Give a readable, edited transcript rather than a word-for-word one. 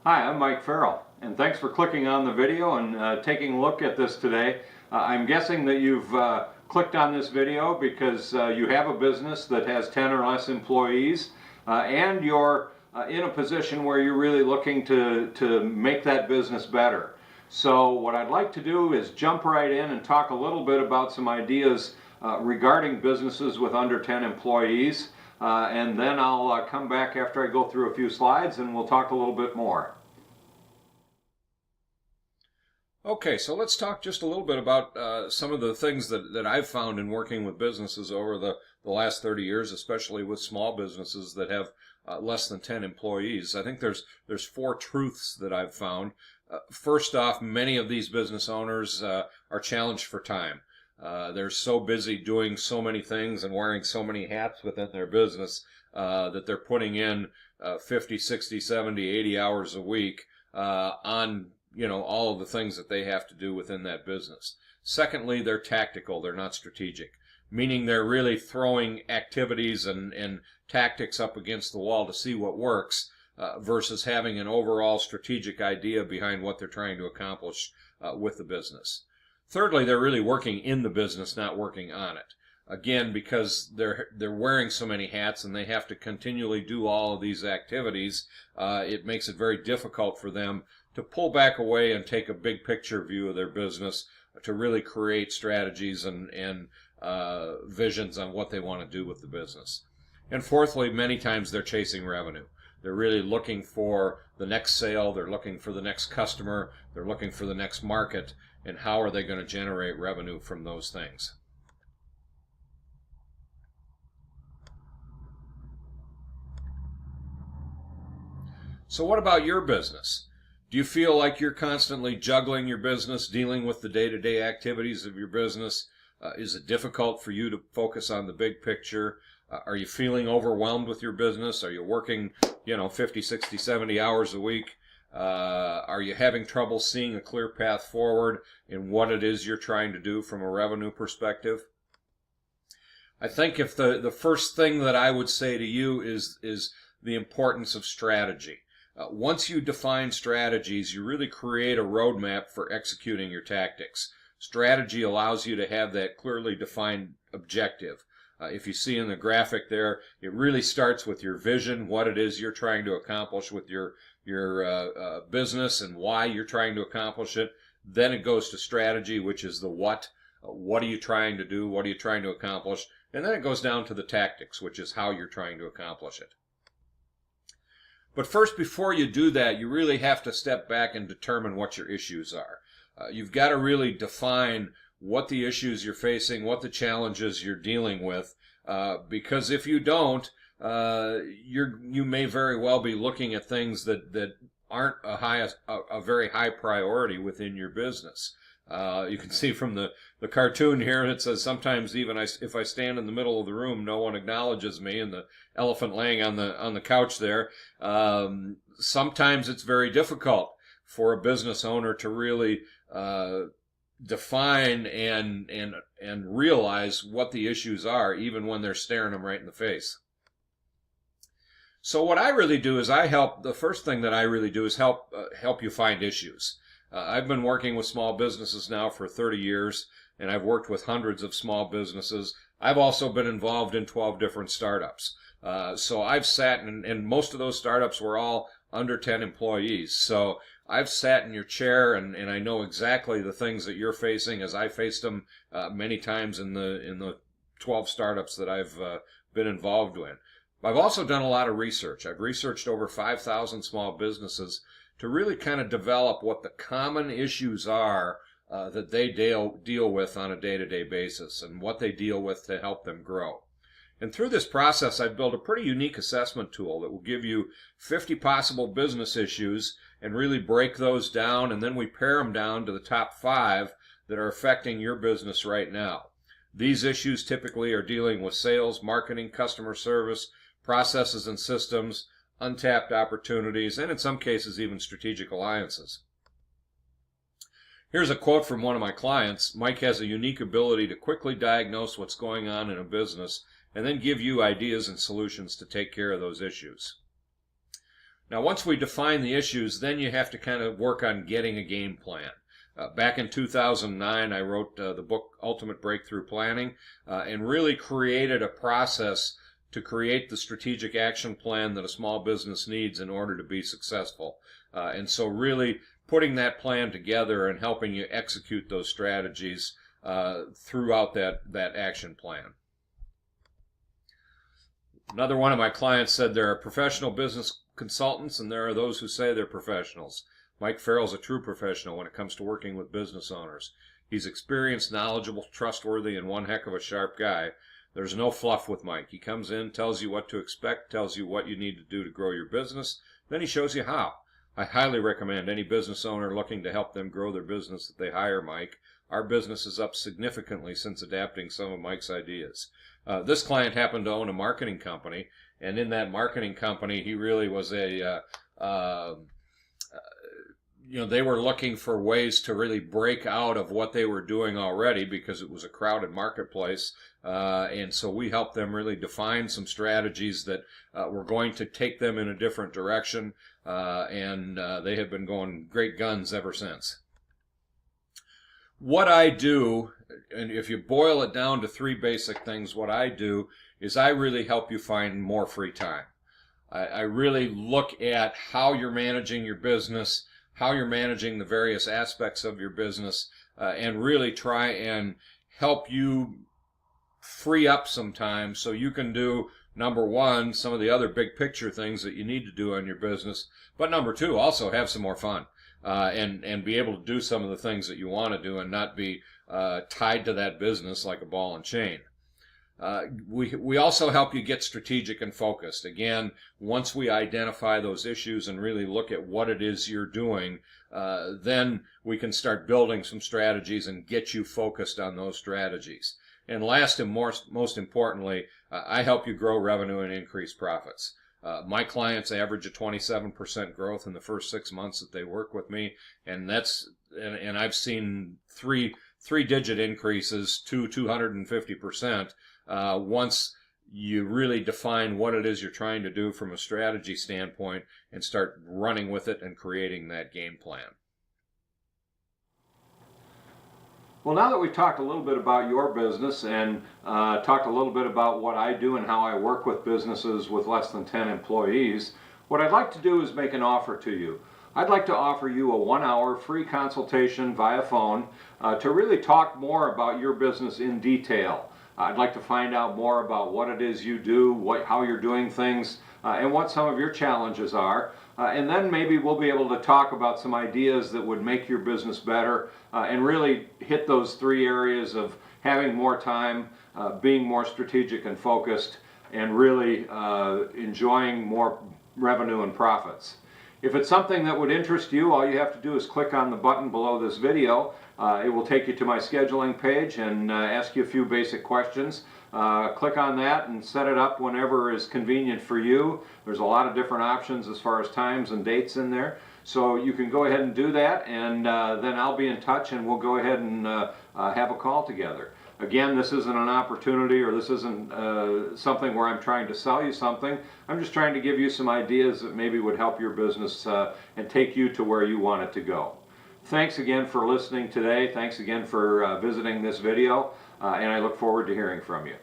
Hi, I'm Mike Farrell, and thanks for clicking on the video and taking a look at this today. I'm guessing that you've clicked on this video because you have a business that has 10 or less employees, and you're in a position where you're really looking to make that business better. So what I'd like to do is jump right in and talk a little bit about some ideas regarding businesses with under 10 employees. And then I'll come back after I go through a few slides and we'll talk a little bit more. Okay, so let's talk just a little bit about some of the things that I've found in working with businesses over the last 30 years, especially with small businesses that have less than 10 employees. I think there's four truths that I've found. First off, many of these business owners are challenged for time. They're so busy doing so many things and wearing so many hats within their business that they're putting in 50, 60, 70, 80 hours a week on all of the things that they have to do within that business. Secondly, they're tactical, they're not strategic, meaning they're really throwing activities and tactics up against the wall to see what works versus having an overall strategic idea behind what they're trying to accomplish with the business. Thirdly, they're really working in the business, not working on it. Again, because they're wearing so many hats and they have to continually do all of these activities, it makes it very difficult for them to pull back away and take a big picture view of their business to really create strategies and visions on what they want to do with the business. And fourthly, many times they're chasing revenue. They're really looking for the next sale, they're looking for the next customer, they're looking for the next market, and how are they going to generate revenue from those things. So what about your business? Do you feel like you're constantly juggling your business, dealing with the day-to-day activities of your business? Is it difficult for you to focus on the big picture? Are you feeling overwhelmed with your business? Are you working, 50, 60, 70 hours a week? Are you having trouble seeing a clear path forward in what it is you're trying to do from a revenue perspective? I think if the first thing that I would say to you is the importance of strategy. Once you define strategies, you really create a roadmap for executing your tactics. Strategy allows you to have that clearly defined objective. If you see in the graphic there, it really starts with your vision, what it is you're trying to accomplish with your business and why you're trying to accomplish it. Then it goes to strategy, which is the what. What are you trying to do? What are you trying to accomplish? And then it goes down to the tactics, which is how you're trying to accomplish it. But first, before you do that, you really have to step back and determine what your issues are. You've got to really define what the issues you're facing, what the challenges you're dealing with, because if you don't, you may very well be looking at things that aren't a very high priority within your business. You can see from the cartoon here, it says sometimes even if I stand in the middle of the room, no one acknowledges me, and the elephant laying on the couch there. Sometimes it's very difficult for a business owner to really define and realize what the issues are, even when they're staring them right in the face. So what I really do is the first thing that I really do is help you find issues. I've been working with small businesses now for 30 years, and I've worked with hundreds of small businesses. I've also been involved in 12 different startups. So I've sat, and most of those startups were all under 10 employees. So I've sat in your chair, and I know exactly the things that you're facing, as I faced them many times in the 12 startups that I've been involved in. I've also done a lot of research. I've researched over 5,000 small businesses to really kind of develop what the common issues are that they deal with on a day-to-day basis and what they deal with to help them grow. And through this process, I've built a pretty unique assessment tool that will give you 50 possible business issues and really break those down, and then we pare them down to the top 5 that are affecting your business right now. These issues typically are dealing with sales, marketing, customer service, processes and systems, untapped opportunities, and in some cases even strategic alliances. Here's a quote from one of my clients. Mike has a unique ability to quickly diagnose what's going on in a business and then give you ideas and solutions to take care of those issues. Now, once we define the issues, then you have to kind of work on getting a game plan. Back in 2009, I wrote the book Ultimate Breakthrough Planning and really created a process to create the strategic action plan that a small business needs in order to be successful. And so really putting that plan together and helping you execute those strategies throughout that action plan. Another one of my clients said there are professional business consultants and there are those who say they're professionals. Mike Farrell's a true professional when it comes to working with business owners. He's experienced, knowledgeable, trustworthy, and one heck of a sharp guy. There's no fluff with Mike. He comes in, tells you what to expect, tells you what you need to do to grow your business, then he shows you how. I highly recommend any business owner looking to help them grow their business that they hire Mike. Our business is up significantly since adapting some of Mike's ideas. This client happened to own a marketing company, and in that marketing company, he really was they were looking for ways to really break out of what they were doing already because it was a crowded marketplace. And so we helped them really define some strategies that were going to take them in a different direction. And they have been going great guns ever since. What I do, and if you boil it down to three basic things, what I do is I really help you find more free time. I really look at how you're managing your business, how you're managing the various aspects of your business, and really try and help you free up some time so you can do, number one, some of the other big picture things that you need to do on your business, but number two, also have some more fun. And be able to do some of the things that you want to do and not be tied to that business like a ball and chain. We also help you get strategic and focused. Again, once we identify those issues and really look at what it is you're doing, then we can start building some strategies and get you focused on those strategies. And last and most importantly, I help you grow revenue and increase profits. My clients average a 27% growth in the first 6 months that they work with me, and I've seen three-digit increases to 250% once you really define what it is you're trying to do from a strategy standpoint and start running with it and creating that game plan. Well, now that we've talked a little bit about your business and talked a little bit about what I do and how I work with businesses with less than 10 employees, what I'd like to do is make an offer to you. I'd like to offer you a 1-hour free consultation via phone to really talk more about your business in detail. I'd like to find out more about what it is you do, how you're doing things, and what some of your challenges are. And then maybe we'll be able to talk about some ideas that would make your business better and really hit those three areas of having more time, being more strategic and focused, and really enjoying more revenue and profits. If it's something that would interest you, all you have to do is click on the button below this video. It will take you to my scheduling page and ask you a few basic questions. Click on that and set it up whenever is convenient for you. There's a lot of different options as far as times and dates in there. So you can go ahead and do that, and then I'll be in touch and we'll go ahead and have a call together. Again, this isn't an opportunity, or this isn't something where I'm trying to sell you something. I'm just trying to give you some ideas that maybe would help your business and take you to where you want it to go. Thanks again for listening today. Thanks again for visiting this video, and I look forward to hearing from you.